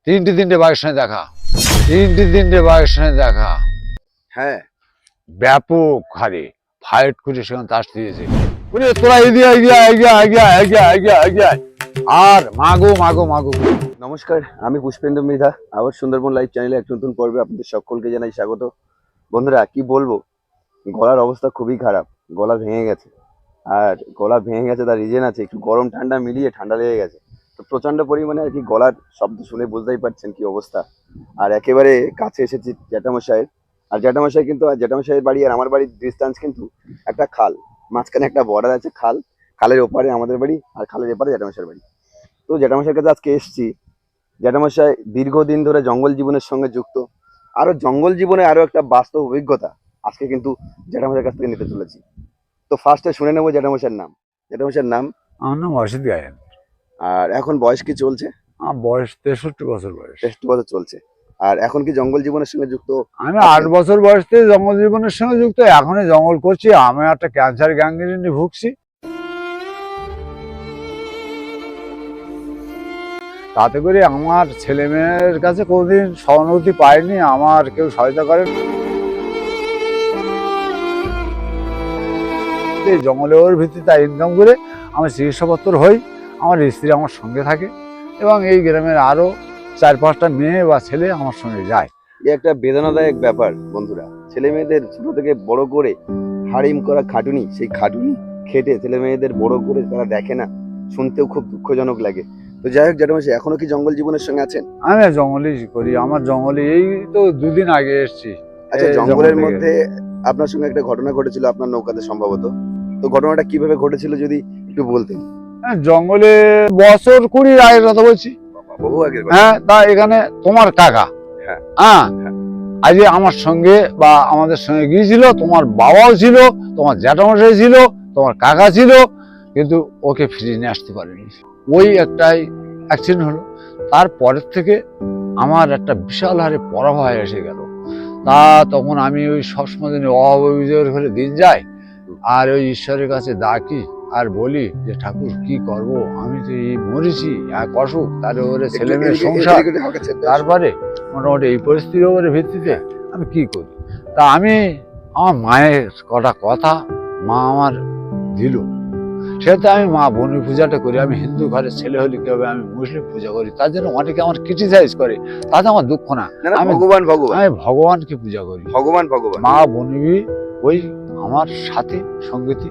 তিনটে বাঘের সঙ্গে দেখা, তিনটে বাঘের সঙ্গে দেখা। হ্যাঁ, ব্যাপক হারে ফাইট করে সেখানে তাস দিয়েছে। তোরা এগিয়ে এগিয়ে এগিয়ে এগিয়ে এগিয়ে এগিয়ে এগিয়ে আর মাগো মাগো মাগো। নমস্কার, আমি পুষ্পেন্দু মৃধা। আবার সুন্দরবন লাইভ চ্যানেলে এক নতুন পর্বে আপনাদের সকলকে জানাই স্বাগত। বন্ধুরা, কি বলবো, গলার অবস্থা খুবই খারাপ। গলা ভেঙে গেছে, আর গলা ভেঙে গেছে তার রিজন আছে, একটু গরম ঠান্ডা মিলিয়ে ঠান্ডা লেগে গেছে। তো প্রচন্ড পরিমাণে আর কি গলার শব্দ শুনে বুঝতেই পারছেন কি অবস্থা। আর একেবারে কাছে এসেছি জ্যাঠামশাইয়ের। আর জ্যাঠামশাই কিন্তু, আর জ্যাঠামশাইয়ের বাড়ি আর আমার বাড়ির ডিস্টেন্স কিন্তু একটা খাল, মাঝখানে একটা বর্ডার আছে। খালের ওপারে আমাদের বাড়ি, আর খালের এপারে জ্যাঠামশাইয়ের বাড়ি। তো জ্যাঠামশাইয়ের কাছে আজকে এসেছি। জ্যাঠামশাই দীর্ঘদিন ধরে জঙ্গল জীবনের সঙ্গে যুক্ত, আরো জঙ্গল জীবনে আরো একটা বাস্তব অভিজ্ঞতা আজকে কিন্তু জ্যাঠামশাইয়ের কাছ থেকে নিতে চলেছি। তো ফার্স্টে শুনে নেবো জ্যাঠামশাইয়ের নাম। জ্যাঠামশাইয়ের নাম? আমার নাম অসিত গায়েন। আর এখন বয়স কি চলছে? আমার বয়স 63 বছর বয়স। 63 বছর চলছে। আর এখন কি জঙ্গল জীবনের সঙ্গে যুক্ত? আমি 8 বছর বয়স থেকে জঙ্গল জীবনের সঙ্গে যুক্ত। এখনই জঙ্গল করছি। আমি একটা ক্যান্সার গ্যাংগ্রিনে ভুগছি। তাতে করে আমার ছেলে মেয়ের কাছে কোনোদিন সহানুভূতি পাইনি, আমার কেউ সহায়তা করেন। এই জঙ্গলের ভিত্তিতে ইনকাম করে আমার চিকিৎসাপত্র হই। আমার স্ত্রী আমার সঙ্গে থাকে এবং এই গ্রামের আরো 4-5টা মেয়ে বা ছেলে আমার সঙ্গে যায়। এই একটা বেদনাদায়ক ব্যাপার বন্ধুরা। ছেলে মেয়েদের ছোট থেকে বড় করে হাড়িম করা খাটুনি, সেই খাটুনি খেটে ছেলে মেয়েদের বড় করে তারা দেখে না, শুনতেও খুব দুঃখজনক লাগে। তো যাই হোক জ্যাঠামশাই, এখনো কি জঙ্গল জীবনের সঙ্গে আছেন? আমি জঙ্গলই করি। আমার জঙ্গলে এই তো 2 দিন আগে এসেছি। আচ্ছা, জঙ্গলের মধ্যে আপনার সঙ্গে একটা ঘটনা ঘটেছিল আপনার নৌকাতে সম্ভবত। তো ঘটনাটা কিভাবে ঘটেছিল যদি একটু বলতেন। জঙ্গলে বছর 20 আগের কথা বলছি। বহু আগের কথা। হ্যাঁ, তা এখানে তোমার কাকা হ্যাঁ আজ আমার সঙ্গে বা আমাদের সঙ্গে গিয়েছিল। তোমার বাবাও ছিল, তোমার জ্যাঠামশাই ছিল, তোমার কাকা ছিল, কিন্তু ওকে ফিরিয়ে নিয়ে আসতে পারেনি। ওই একটাই অ্যাক্সিডেন্ট হলো। তারপরের থেকে আমার একটা বিশাল হারে পরাভয় এসে গেল। তা তখন আমি ওই সবসময় অভিযোগের ঘরে দিন যাই, আর ওই ঈশ্বরের কাছে ডাকি আর বলি যে ঠাকুর কি করব, আমি তো এই মরেছি, এক অসুখ, তার ওরে ছেলে মেয়ের সংসার, তারপরে মোটামুটি এই পরিস্থিতির উপরে ভিত্তিতে আমি কি করি। তা আমি আমার মায়ের কটা কথা মা আমার দিল, সেটা আমি মা বনি পূজাটা করি। আমি হিন্দু ঘরের ছেলে হলে কি হবে, আমি মুসলিম পূজা করি। তার জন্য অনেকে আমার ক্রিটিসাইজ করে, তাতে আমার দুঃখ না। আমি ভগবানকে পূজা করি। ভগবান মা বনিবি ওই আমার সাথে সঙ্গীতি,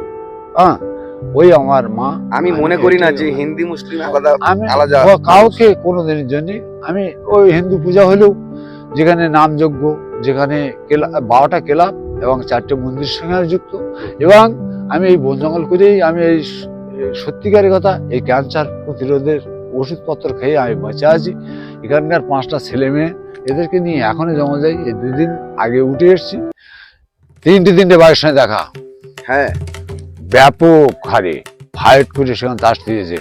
ওই আমার মা। আমি মনে করি না যে হিন্দু মুসলিম আলাদা। আমি আলাদা কাউকে কোনোদিনের জন্য আমি ওই হিন্দু পূজা হলেও যেখানে নামযজ্ঞ, যেখানে 12টা ক্লাব এবং 4টে মন্দির সঙ্গে যুক্ত, এবং আমি এই বন জঙ্গল করেই আমি এই সত্যিকারের কথা এই ক্যান্সার প্রতিরোধের ওষুধপত্র খেয়ে আমি বেঁচে আছি। এখানকার 5টা ছেলে মেয়ে, এদেরকে নিয়ে এখনই জঙ্গল যাই। এই 2 দিন আগে উঠে এসেছি। তিনটে বাঘের সঙ্গে দেখা। হ্যাঁ, ব্যাপক হারে ফাইট করে সেখানে তাস দিয়েছে।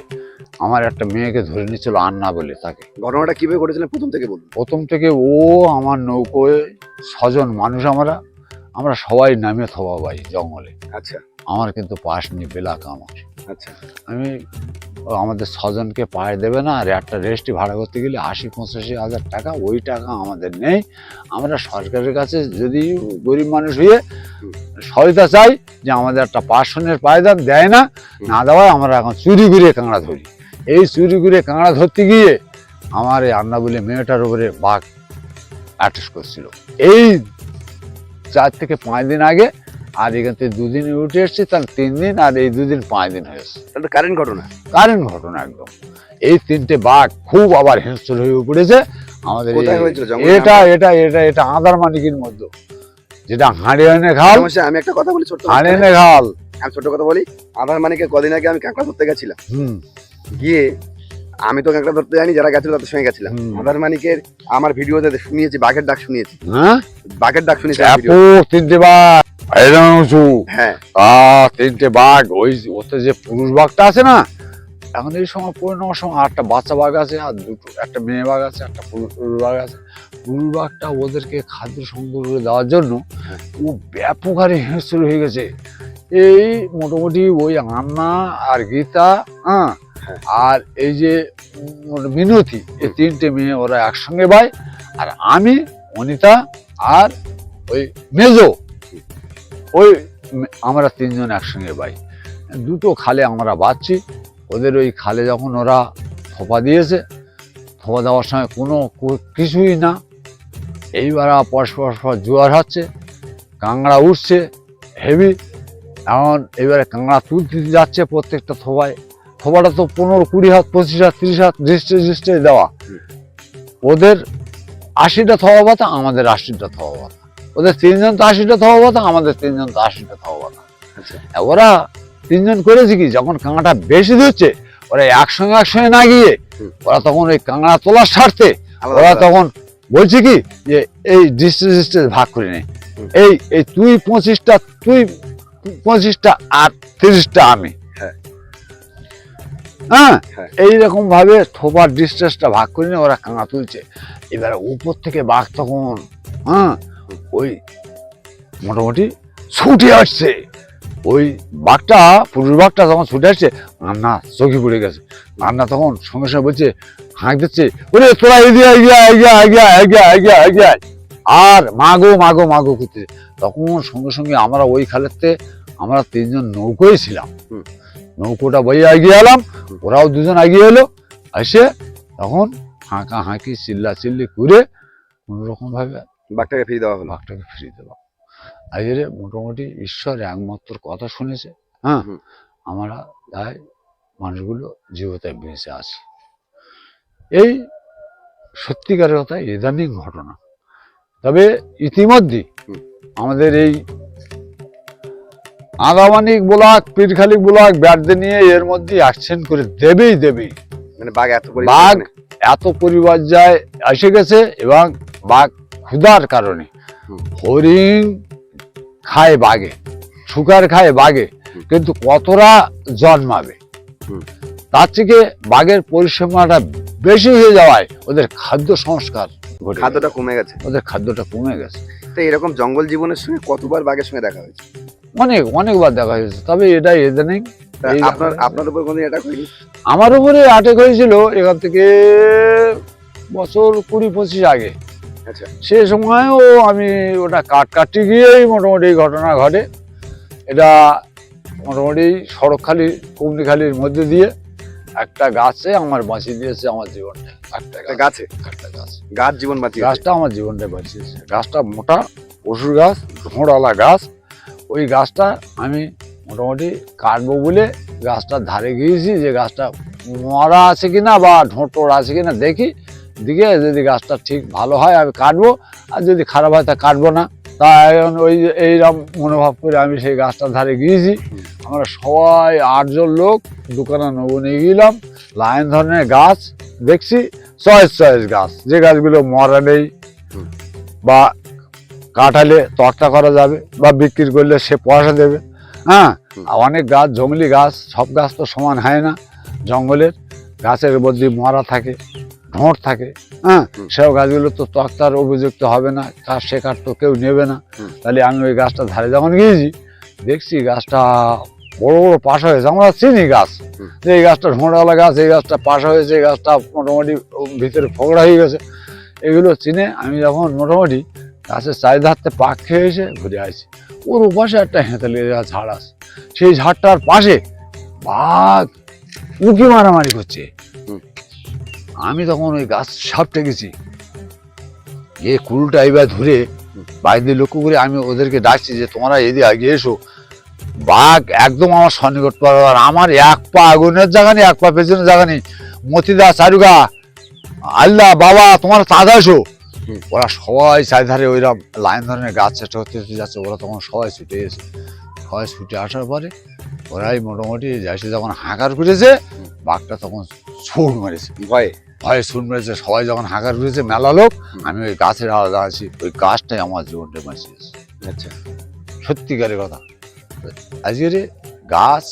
আমার একটা মেয়েকে ধরে নিচ্ছিল আন্না বলে। তাকে ঘটনাটা কিভাবে ঘটেছিল প্রথম থেকে বলুন। প্রথম থেকে ও আমার নৌকোয় 6 জন মানুষ, আমরা সবাই নামে থবা ভাই জঙ্গলে। আচ্ছা, আমার কিন্তু পাশ নেই, বেলাক আমার। আচ্ছা, আমি আমাদের 6 জনকে পায়ে দেবে না, আর একটা রেস্টে ভাড়া করতে গেলে 80-85 হাজার টাকা, ওই টাকা আমাদের নেই। আমরা সরকারের কাছে যদি গরিব মানুষ হয়ে সহায়তা চাই যে আমাদের একটা পার্সনের পায়দান দেয় না, না দেওয়ায় আমরা এখন চুরি করে কাঁকড়া ধরি। এই চুরি করে কাঁকড়া ধরতে গিয়ে আমার এই আন্না বলে মেয়েটার উপরে বাঘ অ্যাটাক করছিল এই 4 থেকে 5 দিন আগে। আর এখান থেকে 2 দিন উঠে এসছে, তার 3 দিন, আর এই 2 দিন 5 দিন হয়েছে। কারেন্ট ঘটনা একদম। এই 3টে বাঘ খুব আবার হিংস্র হয়ে পড়েছে আমাদের। এটা এটা এটা এটা আদারমানিকের মধ্যে, যেটা হাঁড়ি এনে খাল। আমি একটা কথা বলি, হাঁড়ি এনে খাল। আমি ছোট কথা বলি। আদারমানিকে কদিন আগে আমি কাঁকড়া ধরতে গেছিলাম। গিয়ে আমি তো কাঁকড়া ধরতে জানি, যারা গেছিল তাদের সঙ্গে গেছিলাম। আদারমানিকের আমার ভিডিওতে শুনিয়েছি বাঘের ডাক শুনিয়েছি। বাঘের ডাক শুনেছি। 3টে বাঘ। হ্যাঁ, 3টে বাঘ। ওই ওতে যে পুরুষ বাঘটা আছে না, এখন এই সময় পরে নেওয়ার সময় 8টা বাচ্চা বাঘ আছে, আর একটা মেয়ে বাঘ আছে, একটা পুরুষ বাঘ আছে। পুরুষ বাঘটা ওদেরকে খাদ্য সংগ্রহ করে দেওয়ার জন্য ও ব্যাপক হারে হিংস্র হয়ে গেছে। এই মোটামুটি ওই আন্না আর গীতা হ্যাঁ। আর এই যে মিনতি, এই তিনটে মেয়ে ওরা একসঙ্গে বাই। আর আমি, অনিতা আর ওই মেজো, ওই আমরা তিনজন একসঙ্গে বাই। দুটো খালে আমরা বাঁচছি। ওদের ওই খালে যখন ওরা থোপা দিয়েছে, থোপা দেওয়ার সময় কোনো কিছুই না, এইবার পরস্পর জোয়ার হচ্ছে, কাঁকড়া উঠছে হেভি। এখন এবারে কাঁকড়া তুলতে যাচ্ছে প্রত্যেকটা থোপায়। থোপাটা তো 15-20 হাত, 25 হাত, 30 হাত দৃষ্টে দেওয়া। ওদের 80টা থোপা পাতা, আমাদের 80টা থোপা পাতা। ওদের তিনজন তো 80টা থোপা পাতা, আমাদের তিনজন তো 80টা থোপা পাতা। ওরা তিনজন করেছে কি, যখন কাঁকড়াটা বেশি দিচ্ছে, ওরা একসঙ্গে না গিয়ে ওরা তখন ওই কাঁকড়া তোলার স্বার্থে ওরা তখন বলছে কি যে এই ডিস্টে ভাগ করে নেই, এই তুই 25টা, তুই 25টা আর 30টা আমি। হ্যাঁ, এইরকম ভাবে থোপার ডিস্টেন্সটা ভাগ করে নিয়ে ওরা কাঁকড়া তুলছে। এবারে উপর থেকে বাঘ তখন ওই মোটামুটি ছুটে আসছে। ওই বাঘটা, পুরুষ বাঘটা যখন ছুটে আসছে, রান্না চোখে পড়ে গেছে। রান্না তখন সঙ্গে সঙ্গে বলছে, হাঁক দিচ্ছে, ওরে তোরা এগিয়ে আর মাগো করতে। তখন সঙ্গে সঙ্গে আমরা ওই খালেতে আমরা তিনজন নৌকোয় ছিলাম, নৌকোটা বইয়ে এগিয়ে এলাম, ওরাও দুজন এগিয়ে এলো। এসে তখন হাঁকি চিল্লি করে কোনোরকম ভাবে বাঘটাকে ফিরিয়ে দেওয়া হলো। বাঘটাকে ফিরিয়ে দেওয়া। আজকে মোটামুটি ঈশ্বর একমাত্র কথা শুনেছে। হ্যাঁ, আমরা তাই মানুষগুলো জীবতায় বেঁচে আছি। এই সত্যিকারের কথা ইদানিং ঘটনা। তবে ইতিমধ্যে আমাদের এই আদামানিক ব্লক, পীরখালি ব্লক ব্যাটদে নিয়ে এর মধ্যে অ্যাকশন করে দেবেই। মানে বাঘ এত পরিবর্যায় এসে গেছে, এবং বাঘ ক্ষুধার কারণে হরিণ খায় বাঘে, শুকার খায় বাঘে, কিন্তু কতটা জন্মাবে, তার থেকে বাঘের পরিসীমাটা বেশি হয়ে যাওয়ায় ওদের খাদ্য সংস্কার, খাদ্যটা কমে গেছে, ওদের খাদ্যটা কমে গেছে। তো এরকম জঙ্গল জীবনের সঙ্গে কতবার বাঘের সঙ্গে দেখা হয়েছে? অনেকবার দেখা হয়েছে। তবে এটা ইদানিং আপনার উপর কোনদিন অ্যাটাক হয়নি? আমার উপরে অ্যাটাক হয়েছিল এখান থেকে বছর 20-25 আগে। আচ্ছা, সে সময়ও আমি ওটা কাটতে গিয়েই মোটামুটি এই ঘটনা ঘটে। এটা মোটামুটি সড়কখালি, কুমড়িখালির মধ্যে দিয়ে একটা গাছে আমার বাঁচিয়ে দিয়েছে আমার জীবনটা। একটা গাছ জীবন বাঁচিয়েছে, গাছটা আমার জীবনটা বাঁচিয়েছে। গাছটা মোটা পশুর গাছ, ঢোঁড়ালা গাছ। ওই গাছটা আমি মোটামুটি কাটবো বলে গাছটার ধারে গিয়েছি, যে গাছটা মরা আছে কিনা বা ঢোঁট আছে কিনা দেখি, দিকে যদি গাছটা ঠিক ভালো হয় আমি কাটবো, আর যদি খারাপ হয় তা কাটবো না। তাই ওই এইরকম মনোভাব করে আমি সেই গাছটার ধারে গিয়েছি। আমরা সবাই 8 জন লোক দোকানে নেবো নিয়ে গেলাম। লাইন ধরনের গাছ দেখছি, চয়েস গাছ, যে গাছগুলো মরা নেই বা কাটালে তর্তা করা যাবে বা বিক্রি করলে সে পয়সা দেবে। হ্যাঁ, অনেক গাছ, জঙ্গলি গাছ, সব গাছ তো সমান হয় না। জঙ্গলের গাছের মধ্যে মরা থাকে, ঢোঁট থাকে। হ্যাঁ, সেও গাছগুলো তো তক্তার উপযুক্ত হবে না, সে কাঠ তো কেউ নেবে না। তাহলে আমি ওই গাছটা ধারে যখন গিয়েছি, দেখছি গাছটা বড় পাশা হয়েছে। আমরা চিনি গাছ, যে এই গাছটা ঢোঁড়ওয়ালা গাছ, এই গাছটা পাশা হয়েছে, এই গাছটা মোটামুটি ভিতরে ফোকড়া হয়ে গেছে। এগুলো চিনে আমি যখন মোটামুটি গাছের চারিধারতে পাক খেয়ে এসে ঘুরে আসছি, ওর ওপাশে একটা হেঁতালি ঝাড় আছে। সেই ঝাড়টার পাশে বাঘ উঁকি মারামারি করছে। আমি তখন ওই গাছ সাপটে গেছি, গিয়ে কুলটা এবার ধরে বাইরে লক্ষ্য করে আমি ওদেরকে ডাকছি যে তোমরা এদিকে এগিয়ে এসো। বাঘ একদম আমার সন্নিকট পাবে, আর আমার এক পা আগুনের জায়গা নেই, এক পা পেছনের জায়গা নেই। মতিদা, চারুগা, আল্লাহ, বাবা, তোমার চাঁদা এসো। ওরা সবাই চারিধারে ওইরকম লাইন ধরনের গাছ চেষ্টা করতে যাচ্ছে। ওরা তখন সবাই ছুটে এসে, সবাই ছুটে আসার পরে ওরাই মোটামুটি যাইছে, যখন হাঁকার করেছে বাঘটা তখন ছুট মেরেছে, ভয়ে ছুট মেরেছে। সবাই যখন হাঁকার করেছে মেলা লোক, আমি ওই গাছের আলাদা আছি। ওই গাছটাই আমার জীবনটা বাঁচিয়েছে। আচ্ছা, সত্যিকারের কথা। আজকে গাছ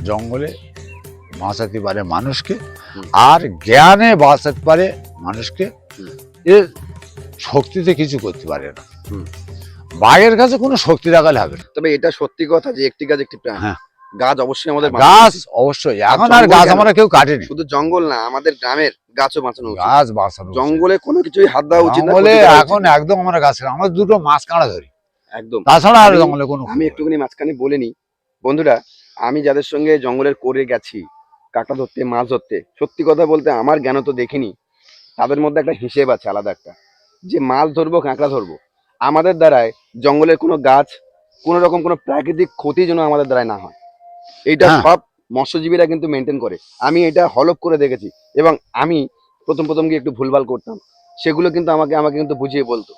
জঙ্গলে বাঁচাতে পারে মানুষকে, আর জ্ঞানে বাঁচাতে পারে মানুষকে। এ শক্তিতে কিছু করতে পারে না। বাঘের কাছে কোনো শক্তি রাখালে হবে না। তবে এটা সত্যি কথা যে একটি গাছ একটি প্রাণ। হ্যাঁ, গাছ অবশ্যই আমাদের বাঁচানো গাছ উচিত। অবশ্যই, আর এখন আর জঙ্গল গাছ কেন? আমরা কেউ কাটেনি, শুধু জঙ্গল না, আমাদের গ্রামের গাছও বাঁচানো উচিত। গাছ বাঁচানো উচিত। জঙ্গলে কোনো কিছুই হাত দেওয়া উচিত না, জঙ্গলে ক্ষতি করা উচিত এখন না। একদম আমরা গাছ আমরা দুটো মাছ কাঁড়া ধরি, একদম। তাছাড়া আর আমি জঙ্গলে কোনো আমি ক্ষতি হয় না। একটুখানি মাঝখানে বলে নিই বন্ধুরা, আমি যাদের সঙ্গে জঙ্গলের করে গেছি কাঁকড়া ধরতে, মাছ ধরতে, সত্যি কথা বলতে আমার জ্ঞান তো দেখিনি, তাদের মধ্যে একটা হিসেব আছে আলাদা একটা, যে মাছ ধরবো কাঁকড়া ধরবো, আমাদের দ্বারায় জঙ্গলের কোনো গাছ, কোনো রকম কোনো প্রাকৃতিক ক্ষতি যেন আমাদের দ্বারায় না হয়, এইটা হ্যাঁ। সব মৎস্যজীবীরা কিন্তু মেনটেন করে। আমি এটা হলপ করে দেখেছি, এবং আমি প্রথম প্রথম গিয়ে একটু ভুলভাল করতাম, সেগুলো কিন্তু আমাকে আমাকে কিন্তু বুঝিয়ে বলতো।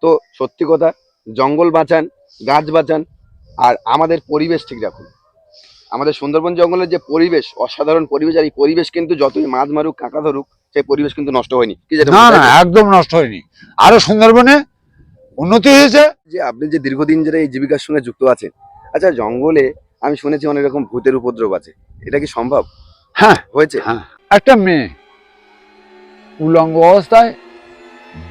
তো সত্যি কথা, জঙ্গল বাঁচান, গাছ বাঁচান, আর আমাদের পরিবেশ ঠিক রাখুন। আমাদের সুন্দরবন জঙ্গলের যে পরিবেশ, অসাধারণ পরিবেশ, আর এই পরিবেশ কিন্তু যতই মাছ মারুক কাঁকড়া ধরুক, সেই পরিবেশ কিন্তু নষ্ট হয়নি, কি যেটা না না, একদম নষ্ট হয়নি, আরো সুন্দরবনে উন্নতি হয়েছে। যে আপনি যে দীর্ঘদিন ধরে এই জীবিকার সঙ্গে যুক্ত আছেন, আচ্ছা জঙ্গলে আমি শুনেছি অনেক রকম ভূতের উপদ্রব আছে, এটা কি সম্ভব হ্যাঁ হয়েছে? হ্যাঁ, একটা মেয়ে উলঙ্গ অবস্থায়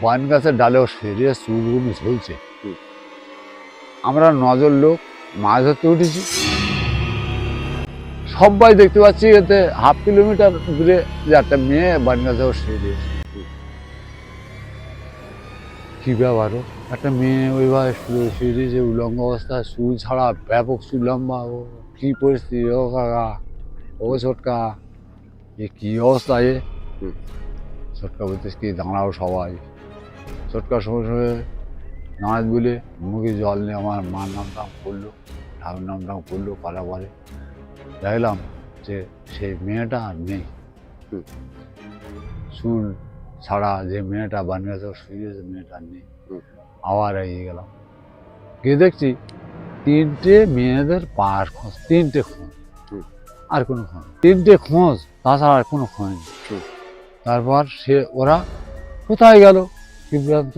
বান গাছের ডালেও সেরে চুলগুলো ঝুলছে, হুম। আমরা নজর লোক মাছ ধরতে উঠেছি, সবাই দেখতে পাচ্ছি এতে হাফ কিলোমিটার দূরে যে একটা মেয়ে বান গাছেও সেরে, কি ব্যাপার ও? একটা মেয়ে ওইভাবে শুয়ে যে উলঙ্গ অবস্থায়, চুল ছাড়া, ব্যাপক চুল লম্বা, ও কি পরিস্থিতি ও কাকা, ও ছোটকা, এ কি অবস্থা এ? হুম। ছোটকা বলতেছে কি দাঁড়াও সবাই, ছোটকার সঙ্গে সঙ্গে দাঁড়াত বলে মুখে জল নিয়ে আমার মার নামটাম করলো, ঠাকুর নামটাম করলো, করা পরে দেখলাম যে সেই মেয়েটা আর নেই, হুম। চুল ছাড়া যে মেয়েটা বানিয়েছে শুয়েছে মেয়েটা নেই। হুম। আবার এগিয়ে গেলাম, গিয়ে দেখছি তিনটে মেয়েদের পায়ের খোঁজ, তিনটে খোঁজ, হুম। আর কোনো খোঁজ, তিনটে খোঁজ, তাছাড়া আর কোনো খোঁজ নেই। হুম। তারপর ওরা কোথায় গেল বিভ্রান্ত।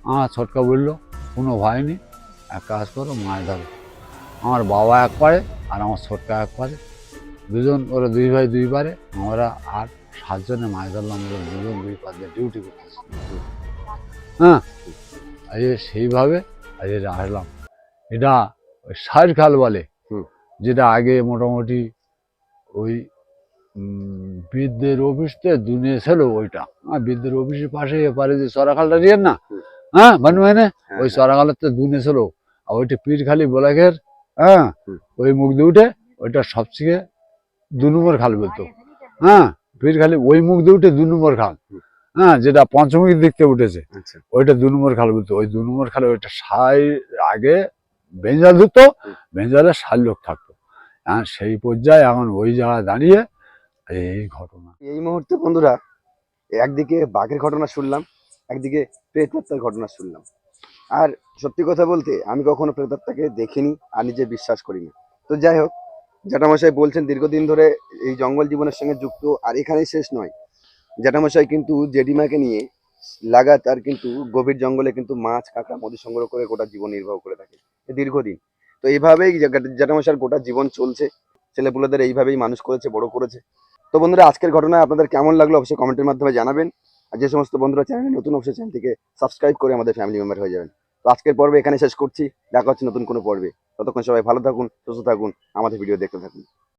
আমার ছোটকা বললো কোনো ভয় নেই, এক কাজ করো মাছ ধরো। আমার বাবা এক পারে আর আমার ছোটকা এক পারে, দুজন, ওরা দুই ভাই দুই পারে, আমরা আর 7 জনে মাছ ধরলাম, ওরা দুজন দুই পারে ডিউটি করতেছি। হ্যাঁ, আজ সেইভাবে আজ আসলাম। এটা ওই সাইড খাল বলে, হুম। যেটা আগে মোটামুটি ওই বিদ্যের অফিসতে দুনিয়া ছিল ওইটা, বিদ্যের অফিসের পাশে এপারে যে চড়াখালটা দিয়ে না, হুম। হ্যাঁ বানু মানে হ্যাঁ, ওই হ্যাঁ। চড়াখালের দুনিয়া ছিল, আর ওইটা পীরখালি ব্লকের, হ্যাঁ হুম। ওই মুখ দিয়ে উঠে ওইটা সবচেয়ে 2 নম্বর খাল বলতো, হ্যাঁ পীরখালি ওই মুখ দিয়ে উঠে 2 নম্বর খাল, হুম। হ্যাঁ যেটা পঞ্চমুখীর দিক থেকে উঠেছে আচ্ছা। ওইটা 2 নম্বর খাল বলতো। ওই 2 নম্বর খালে ওইটা আগে বেঞ্জাল ধরতো, হুম। বেঞ্জালে 60 লোক থাকতো, হ্যাঁ সেই পর্যায়ে এখন ওই জায়গায় দাঁড়িয়ে এই ঘটনা। এই মুহূর্তে বন্ধুরা, একদিকে বাঘের ঘটনা শুনলাম, একদিকে প্রেতাত্মার ঘটনা শুনলাম। আর সত্যি কথা বলতে আমি কখনো প্রেতাত্মাকে দেখিনি আর নিজে বিশ্বাস করি না। তো যাই হোক, জ্যাঠামশাই বলছেন দীর্ঘদিন ধরে এই জঙ্গল জীবনের সঙ্গে যুক্ত, আর এখানেই শেষ নয়, জ্যাঠামশাই কিন্তু জেঠিমাকে নিয়ে লাগাতার কিন্তু গভীর জঙ্গলে কিন্তু মাছ কাঁকড়া মধু সংগ্রহ করে গোটা জীবন নির্বাহ করে থাকে দীর্ঘদিন। তো এইভাবেই জ্যাঠামশাইয়ের গোটা জীবন চলছে, ছেলেপুলেদের এইভাবেই মানুষ করেছে, বড় করেছে। তো বন্ধুরা, আজকের ঘটনা আপনাদের কেমন লাগলো অবশ্যই কমেন্টের মাধ্যমে জানাবেন। আর যে সমস্ত বন্ধুরা চ্যানেলে নতুন, অবশ্যই চ্যানেলটিকে সাবস্ক্রাইব করে আমাদের ফ্যামিলি মেম্বার হয়ে যাবেন। তো আজকের পর্বে এখানে শেষ করছি, দেখা হচ্ছে নতুন কোনো পর্বে। ততক্ষণ সবাই ভালো থাকুন, সুস্থ থাকুন, আমাদের ভিডিও দেখতে থাকুন।